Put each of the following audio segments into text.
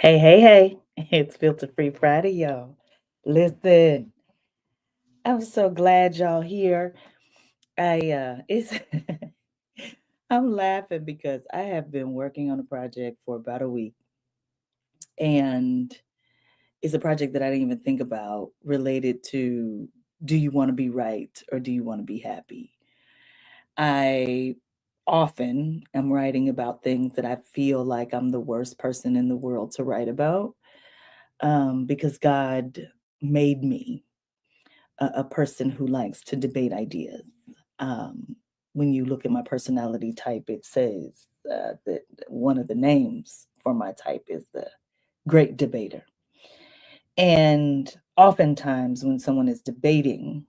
Hey, hey, hey. It's Filter Free Friday, y'all. Listen, I'm so glad y'all here. It's I'm laughing because I have been working on a project for about a week, and it's a project that I didn't even think about related to, do you want to be right or do you want to be happy? I often am writing about things that I feel like I'm the worst person in the world to write about, because God made me a person who likes to debate ideas. Um, when you look at my personality type, it says that one of the names for my type is the great debater. And oftentimes, when someone is debating,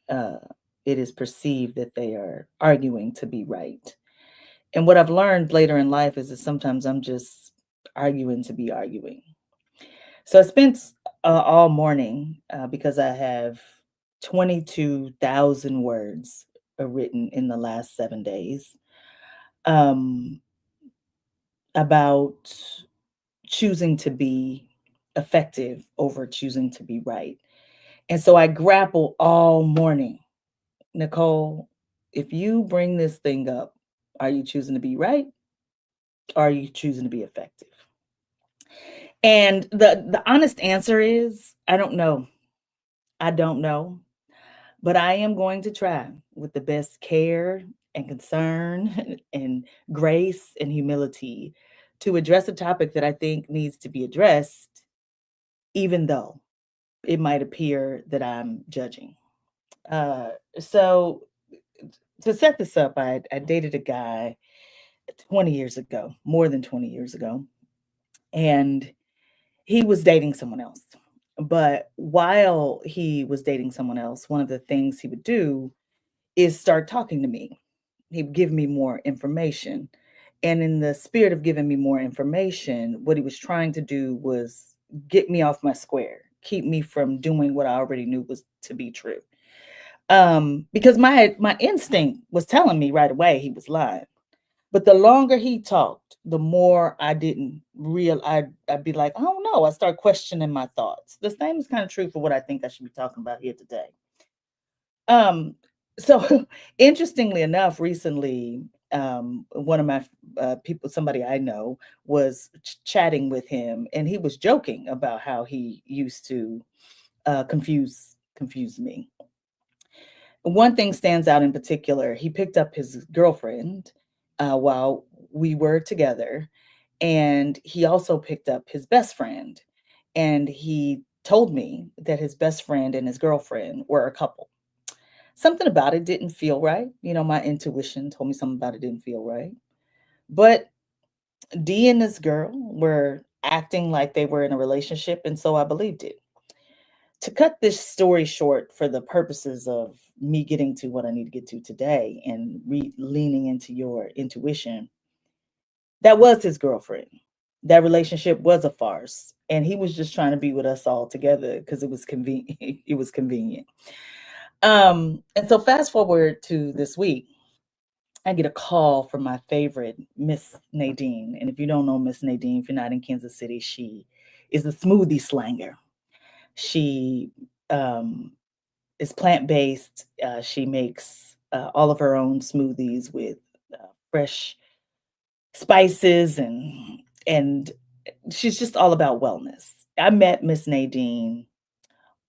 uh, it is perceived that they are arguing to be right. And what I've learned later in life is that sometimes I'm just arguing to be arguing. So I spent all morning, because I have 22,000 words written in the last 7 days, um, about choosing to be effective over choosing to be right. And so I grapple all morning. Nicole, if you bring this thing up, are you choosing to be right? Or are you choosing to be effective? And the honest answer is I don't know. I don't know. But I am going to try with the best care and concern and grace and humility to address a topic that I think needs to be addressed, even though it might appear that I'm judging. So, to set this up, I dated a guy 20 years ago, more than 20 years ago, and he was dating someone else. But while he was dating someone else, one of the things he would do is start talking to me. He'd give me more information. And in the spirit of giving me more information, what he was trying to do was get me off my square, keep me from doing what I already knew was to be true. Because my instinct was telling me right away he was lying. But the longer he talked, the more I didn't real I'd be like, I don't know. I start questioning my thoughts. The same is kind of true for what I think I should be talking about here today. Um, so interestingly enough, recently, one of my people, somebody I know, was chatting with him, and he was joking about how he used to confuse me. One thing stands out in particular. He picked up his girlfriend while we were together, and he also picked up his best friend. And he told me that his best friend and his girlfriend were a couple. Something about it didn't feel right. My intuition told me something about it didn't feel right. But D and this girl were acting like they were in a relationship, and so I believed it. To cut this story short, for the purposes of me getting to what I need to get to today and leaning into your intuition, that was his girlfriend. That relationship was a farce, and he was just trying to be with us all together because it was convenient. It was convenient. And so fast forward to this week, I get a call from my favorite, Miss Nadine. And if you don't know Miss Nadine, if you're not in Kansas City, she is a smoothie slanger. She is plant based. She makes all of her own smoothies with fresh spices, and she's just all about wellness. I met Miss Nadine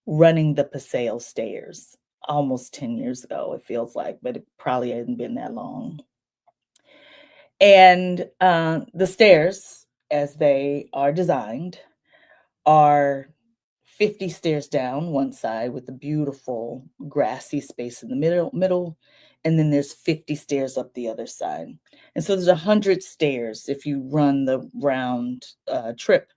running the Paseo stairs almost 10 years ago, it feels like, but it probably hasn't been that long. And the stairs, as they are designed, are 50 stairs down one side with a beautiful grassy space in the middle, and then there's 50 stairs up the other side. And so there's 100 stairs if you run the round trip.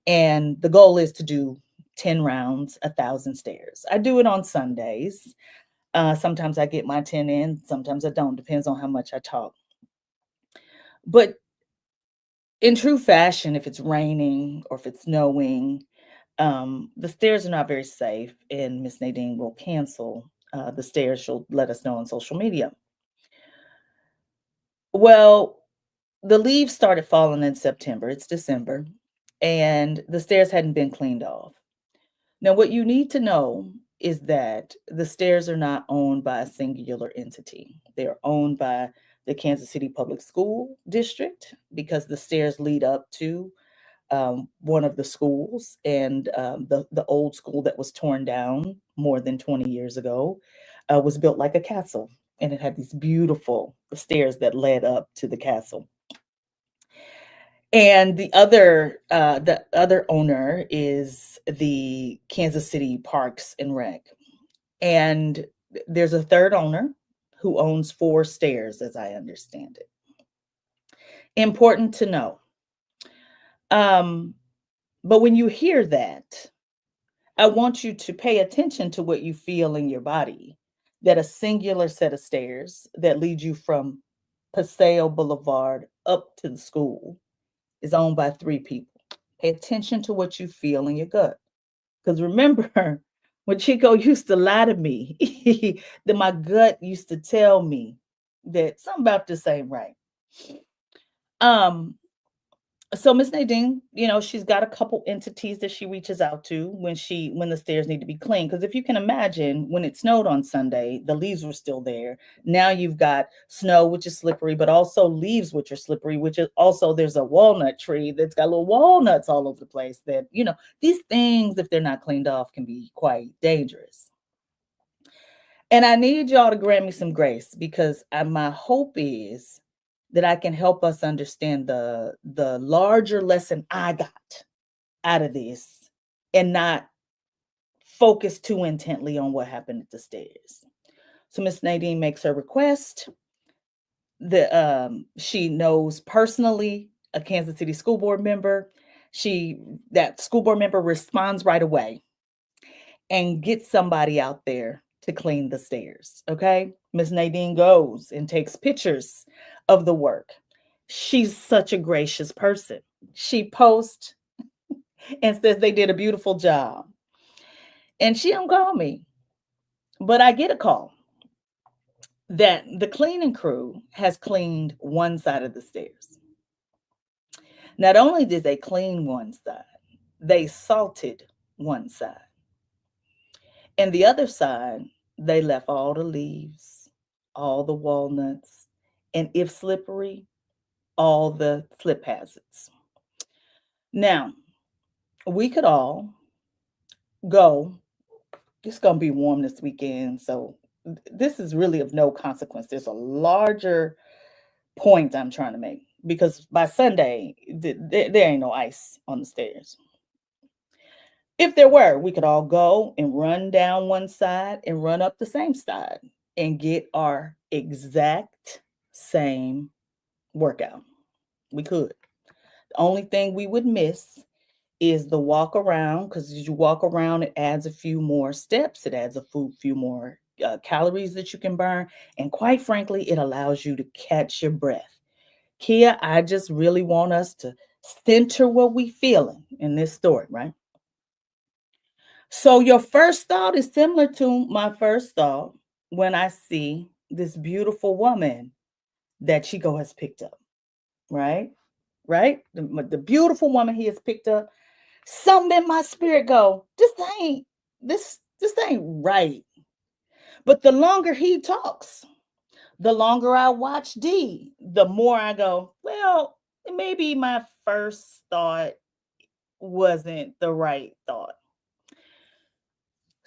And the goal is to do 10 rounds, 1,000 stairs. I do it on Sundays. Sometimes I get my 10 in, sometimes I don't, depends on how much I talk. But in true fashion, if it's raining or if it's snowing, the stairs are not very safe, and Miss Nadine will cancel the stairs. She'll let us know on social media. Well, the leaves started falling in September. It's December. and the stairs hadn't been cleaned off. Now, what you need to know is that the stairs are not owned by a singular entity. They are owned by the Kansas City Public School District because the stairs lead up to one of the schools, and the old school that was torn down more than 20 years ago was built like a castle, and it had these beautiful stairs that led up to the castle. And the other owner is the Kansas City Parks and Rec. And there's a third owner who owns four stairs, as I understand it. Important to know. Um, but when you hear that, I want you to pay attention to what you feel in your body. That a singular set of stairs that lead you from Paseo Boulevard up to the school is owned by three people. Pay attention to what you feel in your gut. Because remember, when Chico used to lie to me, that my gut used to tell me that something about this ain't right. Um, so Miss Nadine, she's got a couple entities that she reaches out to when the stairs need to be cleaned. Because if you can imagine, when it snowed on Sunday, the leaves were still there. Now you've got snow, which is slippery, but also leaves, which are slippery, which is also there's a walnut tree that's got little walnuts all over the place. That these things, if they're not cleaned off, can be quite dangerous. And I need y'all to grant me some grace because my hope is that I can help us understand the larger lesson I got out of this and not focus too intently on what happened at the stairs. So Miss Nadine makes her request. She knows personally a Kansas City school board member. That school board member responds right away and get somebody out there to clean the stairs. Okay. Miss Nadine goes and takes pictures of the work. She's such a gracious person. She posts and says they did a beautiful job. And she don't call me, but I get a call that the cleaning crew has cleaned one side of the stairs. Not only did they clean one side, they salted one side. And the other side, they left all the leaves, all the walnuts, and if slippery, all the slip hazards. Now, we could all go. It's going to be warm this weekend, so this is really of no consequence. There's a larger point I'm trying to make because by Sunday, there ain't no ice on the stairs. If there were, we could all go and run down one side and run up the same side and get our exact same workout. We could. The only thing we would miss is the walk around, because as you walk around, it adds a few more steps. It adds a few more calories that you can burn. And quite frankly, it allows you to catch your breath. Kia, I just really want us to center what we feeling in this story, right? So your first thought is similar to my first thought when I see this beautiful woman that Chico has picked up, right? Right? The beautiful woman he has picked up. Something in my spirit go, this ain't right. But the longer he talks, the longer I watch D, the more I go, well, maybe my first thought wasn't the right thought.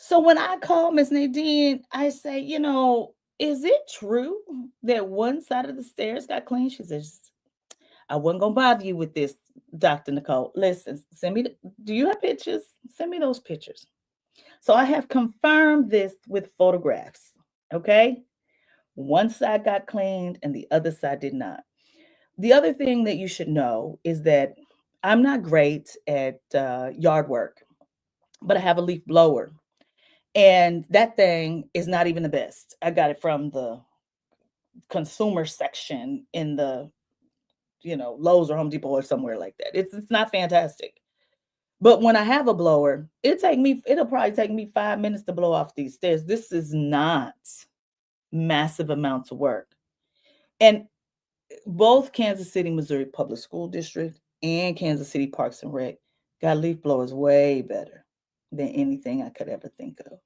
So when I call Miss Nadine, I say, is it true that one side of the stairs got clean? She says, I wasn't gonna bother you with this, Dr. Nicole. Listen, do you have pictures? Send me those pictures. So I have confirmed this with photographs. Okay. One side got cleaned and the other side did not. The other thing that you should know is that I'm not great at yard work, but I have a leaf blower. And that thing is not even the best. I got it from the consumer section in the, Lowe's or Home Depot or somewhere like that. It's not fantastic. But when I have a blower, it'll probably take me 5 minutes to blow off these stairs. This is not massive amounts of work. And both Kansas City, Missouri Public School District and Kansas City Parks and Rec got leaf blowers way better than anything I could ever think of.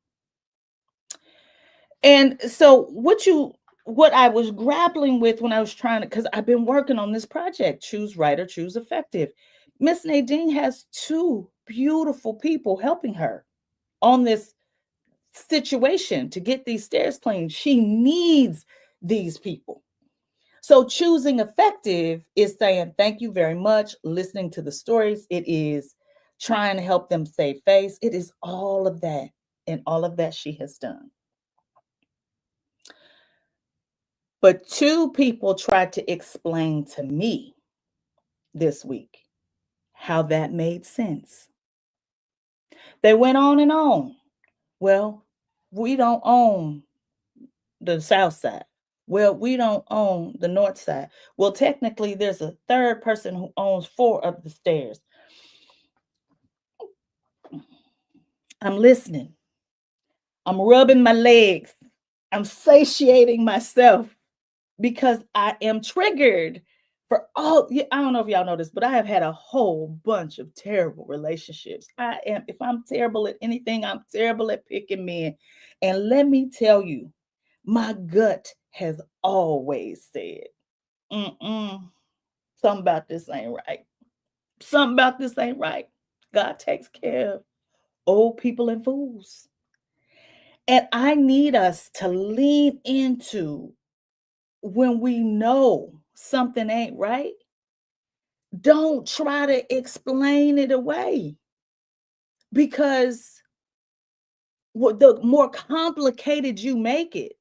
And so what I was grappling with when I was trying to, because I've been working on this project, Choose Right or Choose Effective. Miss Nadine has two beautiful people helping her on this situation to get these stairs clean. She needs these people. So choosing effective is saying thank you very much, listening to the stories. It is trying to help them save face. It is all of that. And all of that she has done. But two people tried to explain to me this week how that made sense. They went on and on. Well, we don't own the south side. Well, we don't own the north side. Well, technically, there's a third person who owns four of the stairs. I'm listening. I'm rubbing my legs. I'm satiating myself because I am triggered for all. I don't know if y'all know this, but I have had a whole bunch of terrible relationships. If I'm terrible at anything, I'm terrible at picking men. And let me tell you, my gut has always said, mm-mm, something about this ain't right. Something about this ain't right. God takes care of old people and fools. And I need us to lean into when we know something ain't right, don't try to explain it away because the more complicated you make it,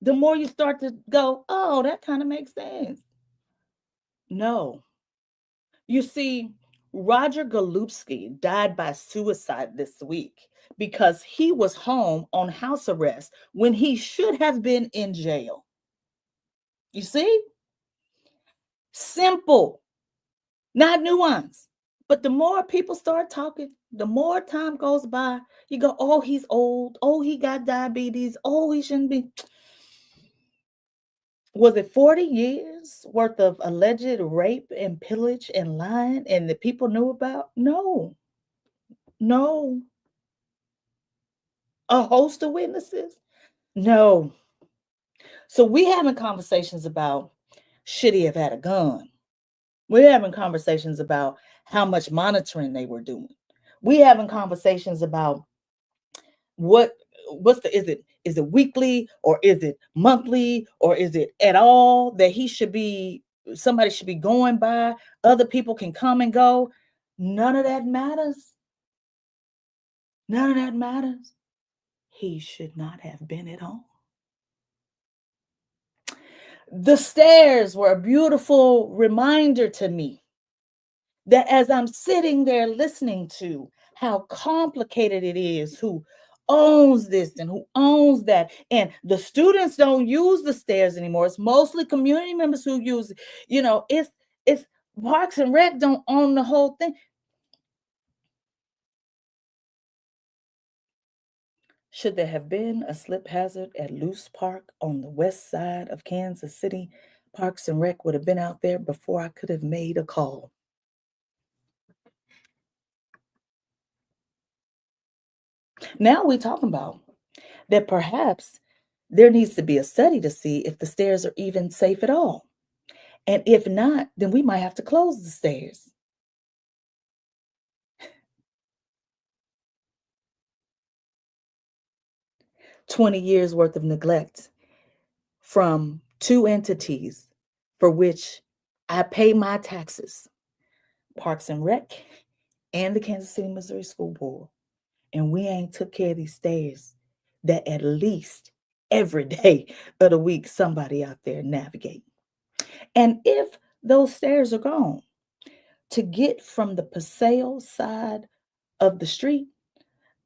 the more you start to go, oh, that kind of makes sense. No. You see, Roger Golubsky died by suicide this week because he was home on house arrest when he should have been in jail. You see? Simple, not nuance. But the more people start talking, the more time goes by, you go, oh, he's old. Oh, he got diabetes. Oh, he shouldn't be. Was it 40 years worth of alleged rape and pillage and lying and the people knew about? No, no. A host of witnesses? No. So we having conversations about should he have had a gun? We're having conversations about how much monitoring they were doing. We having conversations about what what's the is it weekly or is it monthly or is it at all that he should be somebody should be going by, other people can come and go. None of that matters. None of that matters. He should not have been at home. The stairs were a beautiful reminder to me that as I'm sitting there listening to how complicated it is, who owns this and who owns that, and the students don't use the stairs anymore. It's mostly community members who use it. It's Parks and Rec don't own the whole thing. Should there have been a slip hazard at Loose Park on the west side of Kansas City, Parks and Rec would have been out there before I could have made a call. Now we're talking about that perhaps there needs to be a study to see if the stairs are even safe at all. And if not, then we might have to close the stairs. 20 years worth of neglect from two entities for which I pay my taxes, Parks and Rec and the Kansas City, Missouri School Board. And we ain't took care of these stairs that at least every day of the week somebody out there navigate. And if those stairs are gone, to get from the Paseo side of the street,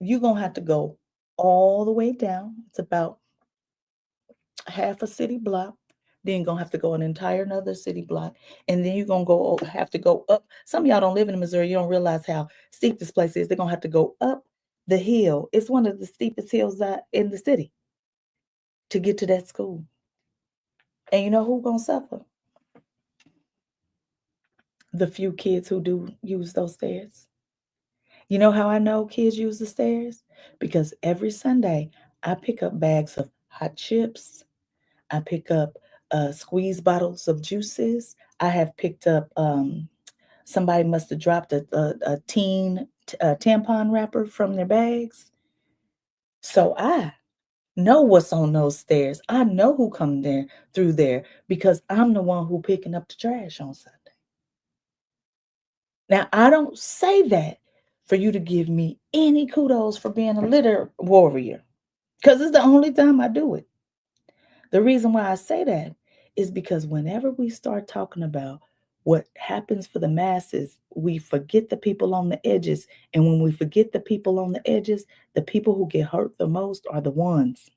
you're going to have to go all the way down. It's about half a city block. Then you're going to have to go an entire another city block. And then you're going to have to go up. Some of y'all don't live in Missouri. You don't realize how steep this place is. They're going to have to go up the hill. It's one of the steepest hills in the city to get to that school. And you know who's going to suffer? the few kids who do use those stairs. You know how I know kids use the stairs? Because every Sunday I pick up bags of hot chips. I pick up squeeze bottles of juices. I have picked up, somebody must have dropped a teen tampon wrapper from their bags. So I know what's on those stairs. I know who come there through there because I'm the one who picking up the trash on Sunday. Now, I don't say that for you to give me any kudos for being a litter warrior, because it's the only time I do it. The reason why I say that is because whenever we start talking about what happens for the masses, we forget the people on the edges. And when we forget the people on the edges, the people who get hurt the most are the ones.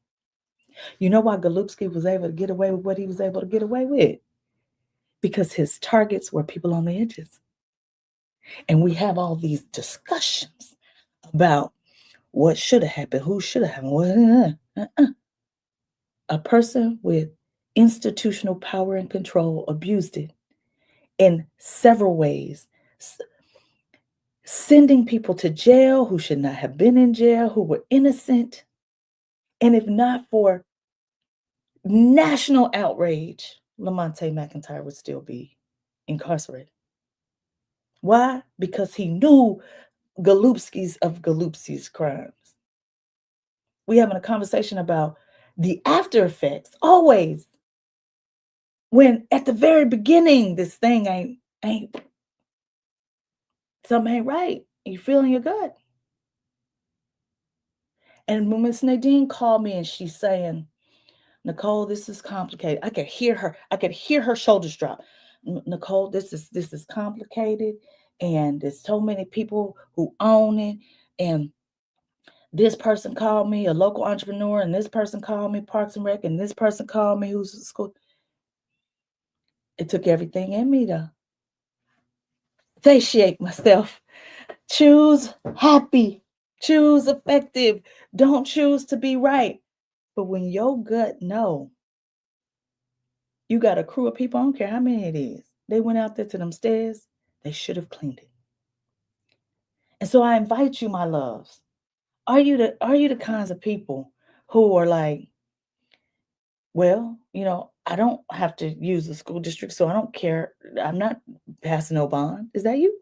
You know why Galupski was able to get away with what he was able to get away with? Because his targets were people on the edges. And we have all these discussions about what should have happened, who should have happened. A person with institutional power and control abused it in several ways, sending people to jail who should not have been in jail, who were innocent. And if not for national outrage, Lamonte McIntyre would still be incarcerated. Why? Because he knew Galupski's crimes. We having a conversation about the after effects always. When at the very beginning, this thing ain't something ain't right. You feel in your gut. And when Miss Nadine called me and she's saying, Nicole, this is complicated. I could hear her. I could hear her shoulders drop. Nicole, this is complicated, and there's so many people who own it. And this person called me a local entrepreneur, and this person called me Parks and Rec, and this person called me who's school. It took everything in me to satiate myself. Choose happy. Choose effective. Don't choose to be right. But when your gut know, you got a crew of people, I don't care how many it is. They went out there to them stairs. They should have cleaned it. And so I invite you, my loves. Are you the kinds of people who are like, well, I don't have to use the school district, so I don't care. I'm not passing no bond. Is that you?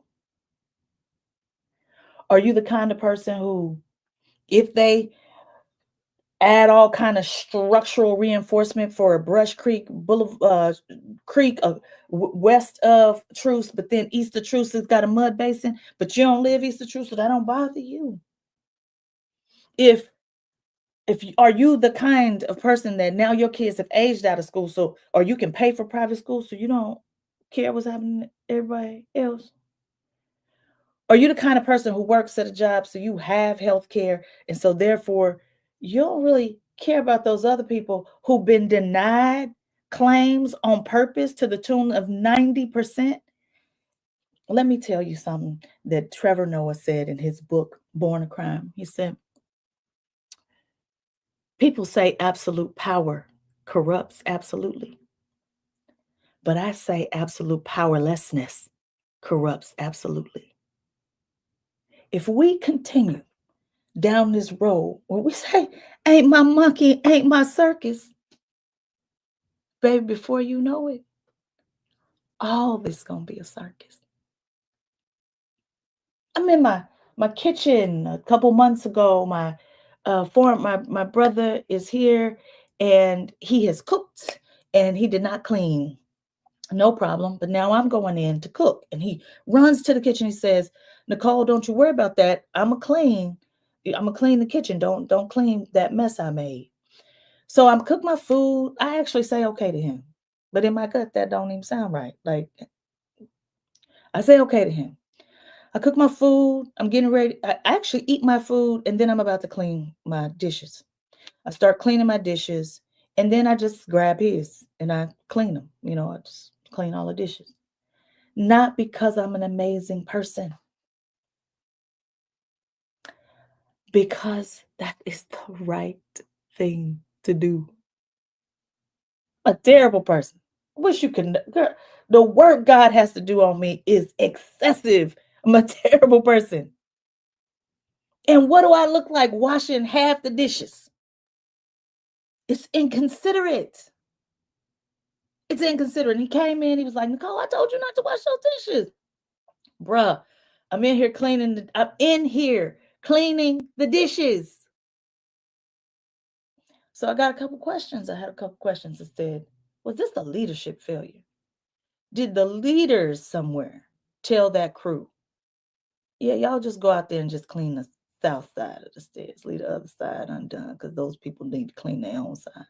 Are you the kind of person who, if they add all kind of structural reinforcement for a Brush Creek Boulevard, Creek west of Truce, but then east of Truce has got a mud basin, but you don't live east of Truce, so that don't bother you? If are you the kind of person that now your kids have aged out of school, so or you can pay for private school, so you don't care what's happening to everybody else? Are you the kind of person who works at a job so you have health care, and so therefore you don't really care about those other people who've been denied claims on purpose to the tune of 90%? Let me tell you something that Trevor Noah said in his book, Born a Crime. He said, people say absolute power corrupts absolutely, but I say absolute powerlessness corrupts absolutely. If we continue down this road where we say, ain't my monkey, ain't my circus, baby, before you know it, all this gonna be a circus. I'm in my kitchen a couple months ago. My brother is here and he has cooked and he did not clean. No problem. But now I'm going in to cook. And he runs to the kitchen. He says, Nicole, don't you worry about that. I'm gonna clean the kitchen. Don't clean that mess I made. So I'm cook my food. I actually say okay to him. But in my gut, that don't even sound right. Like I say okay to him. I cook my food. I'm getting ready. I actually eat my food and then I'm about to clean my dishes. I start cleaning my dishes and then I just grab his and I clean them. I just clean all the dishes. Not because I'm an amazing person, because that is the right thing to do. A terrible person. Wish you could, girl. The work God has to do on me is excessive. I'm a terrible person. And what do I look like washing half the dishes? It's inconsiderate. It's inconsiderate. He came in, he was like, Nicole, I told you not to wash those dishes. Bruh, I'm in here cleaning the dishes. So I got a couple questions. I had a couple questions instead. Was this a leadership failure? Did the leaders somewhere tell that crew, yeah, y'all just go out there and just clean the south side of the stairs, leave the other side undone, because those people need to clean their own side.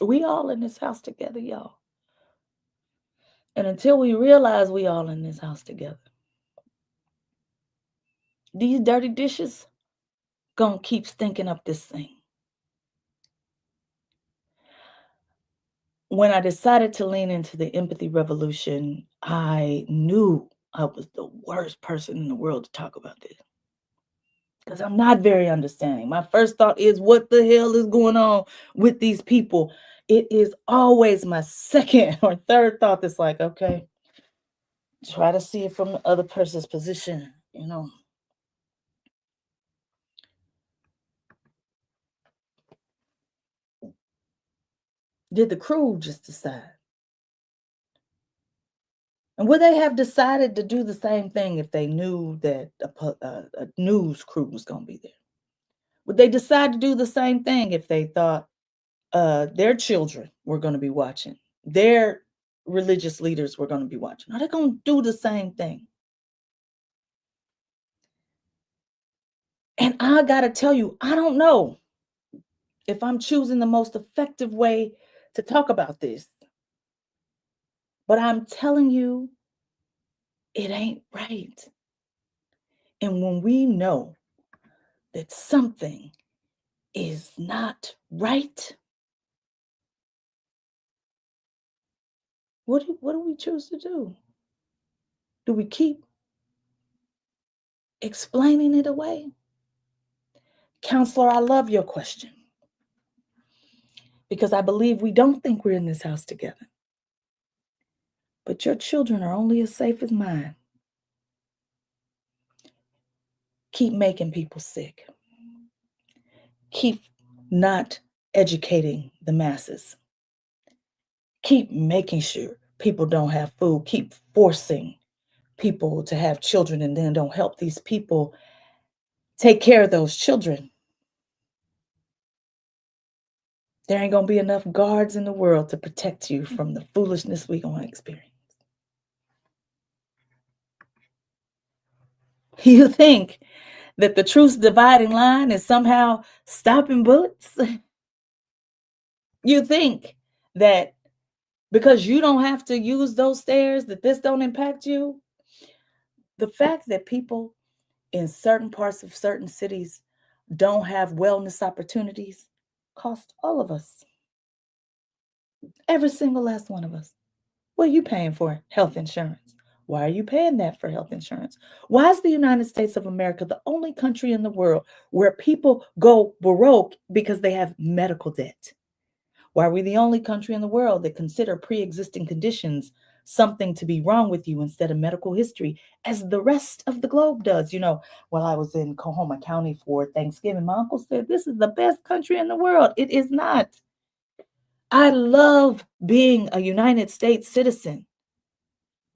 We all in this house together, y'all. And until we realize we all in this house together, these dirty dishes gonna keep stinking up this thing. When I decided to lean into the empathy revolution, I knew I was the worst person in the world to talk about this because I'm not very understanding. My first thought is, what the hell is going on with these people? It is always my second or third thought that's like, okay, try to see it from the other person's position, you know. Did the crew just decide? And would they have decided to do the same thing if they knew that a news crew was going to be there? Would they decide to do the same thing if they thought their children were going to be watching, their religious leaders were going to be watching? Are they going to do the same thing? And I got to tell you, I don't know if I'm choosing the most effective way to talk about this, but I'm telling you, it ain't right. And when we know that something is not right, what do we choose to do? Do we keep explaining it away? Counselor, I love your question because I believe we don't think we're in this house together. But your children are only as safe as mine. Keep making people sick. Keep not educating the masses. Keep making sure people don't have food. Keep forcing people to have children and then don't help these people take care of those children. There ain't going to be enough guards in the world to protect you from the foolishness we're going to experience. You think that the truth's dividing line is somehow stopping bullets? You think that because you don't have to use those stairs, that this don't impact you? The fact that people in certain parts of certain cities don't have wellness opportunities cost all of us, every single last one of us. What are you paying for? Health insurance. Why are you paying that for health insurance? Why is the United States of America the only country in the world where people go baroque because they have medical debt? Why are we the only country in the world that consider pre-existing conditions something to be wrong with you instead of medical history, as the rest of the globe does? You know, while I was in Coahoma County for Thanksgiving, my uncle said, this is the best country in the world. It is not. I love being a United States citizen.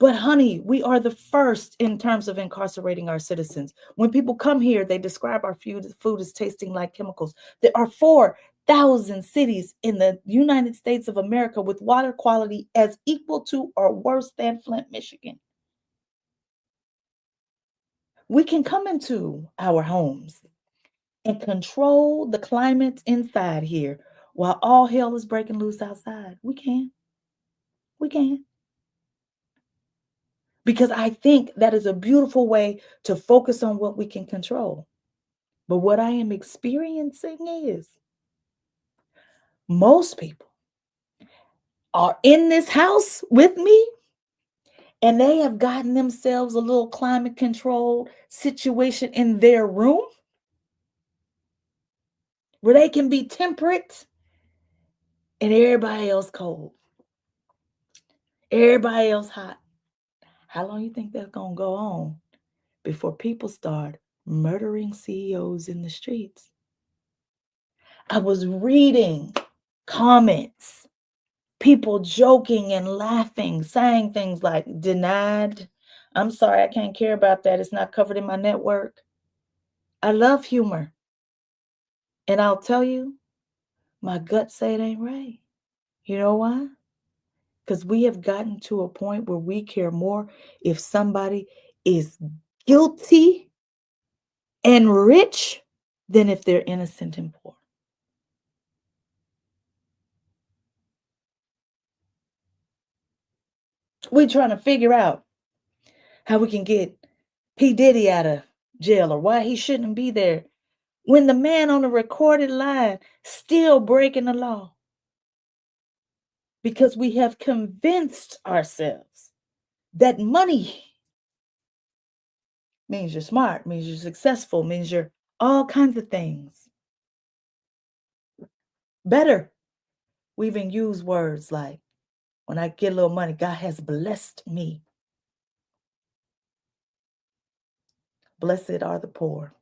But honey, we are the first in terms of incarcerating our citizens. When people come here, they describe our food as tasting like chemicals. There are 4,000 cities in the United States of America with water quality as equal to or worse than Flint, Michigan. We can come into our homes and control the climate inside here while all hell is breaking loose outside. We can. We can. Because I think that is a beautiful way to focus on what we can control. But what I am experiencing is most people are in this house with me and they have gotten themselves a little climate control situation in their room where they can be temperate and everybody else cold, everybody else hot. How long you think that's gonna go on before people start murdering CEOs in the streets? I was reading comments, people joking and laughing, saying things like, denied. I'm sorry, I can't care about that. It's not covered in my network. I love humor. And I'll tell you, my gut say it ain't right. You know why? Because we have gotten to a point where we care more if somebody is guilty and rich than if they're innocent and poor. We're trying to figure out how we can get P. Diddy out of jail or why he shouldn't be there when the man on the recorded line still breaking the law because we have convinced ourselves that money means you're smart, means you're successful, means you're all kinds of things. Better, we even use words like, when I get a little money, God has blessed me. Blessed are the poor.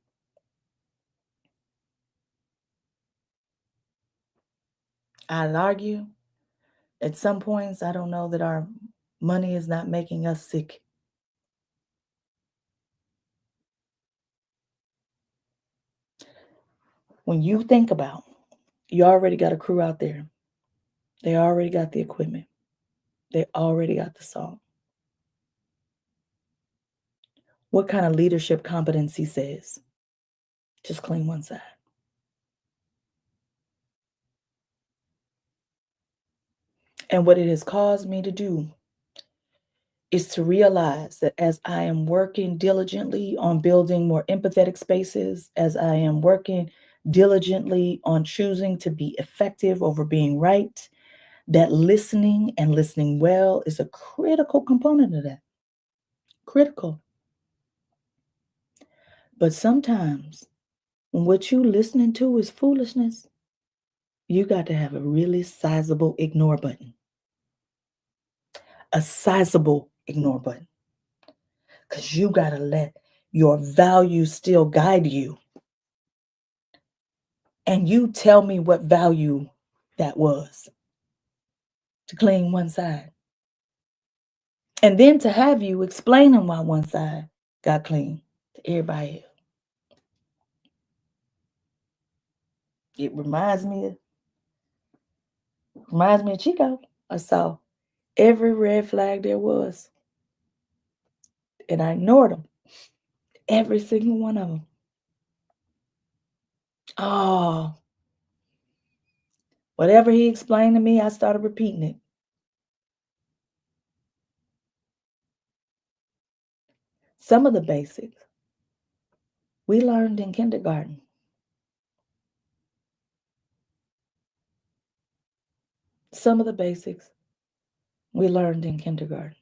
I'd argue at some points, I don't know that our money is not making us sick. When you think about, you already got a crew out there. They already got the equipment. They already got the song. What kind of leadership competency says, just clean one side? And what it has caused me to do is to realize that as I am working diligently on building more empathetic spaces, as I am working diligently on choosing to be effective over being right, that listening and listening well is a critical component of that. Critical. But sometimes when what you listening to is foolishness, you got to have a really sizable ignore button. A sizable ignore button. Because you got to let your values still guide you. And you tell me what value that was to clean one side. And then to have you explaining why one side got clean to everybody else. It reminds me of Chico. I saw every red flag there was. And I ignored them. Every single one of them. Oh, whatever he explained to me, I started repeating it. Some of the basics we learned in kindergarten. Some of the basics we learned in kindergarten.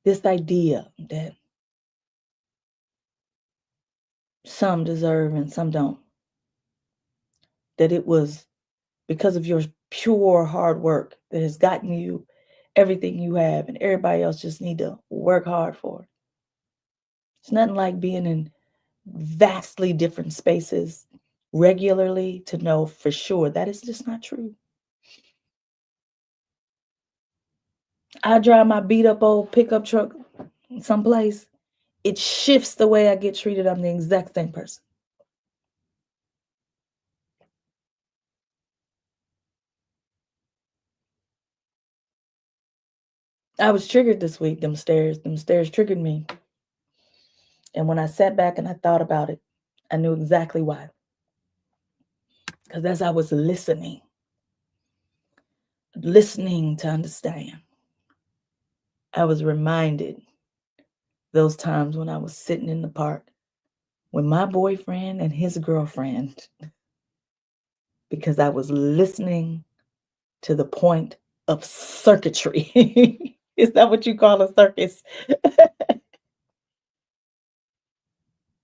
This idea that some deserve and some don't. That it was because of your pure hard work that has gotten you everything you have, and everybody else just need to work hard for it. It's nothing like being in vastly different spaces regularly to know for sure that is just not true. I drive my beat up old pickup truck someplace, it shifts the way I get treated. I'm the exact same person. I was triggered this week. Them stairs triggered me. And when I sat back and I thought about it, I knew exactly why. Because as I was listening to understand, I was reminded those times when I was sitting in the park with my boyfriend and his girlfriend, because I was listening to the point of circuitry. Is that what you call a circus?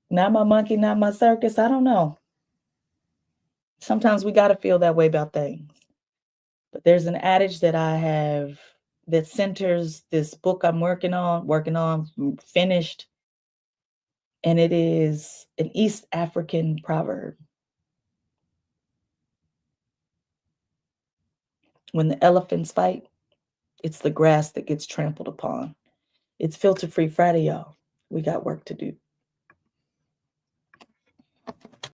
Not my monkey, not my circus. I don't know. Sometimes we gotta feel that way about things. But there's an adage that I have that centers this book I'm finished, and it is an East African proverb. When the elephants fight, it's the grass that gets trampled upon. It's Filter Free Friday, y'all. We got work to do.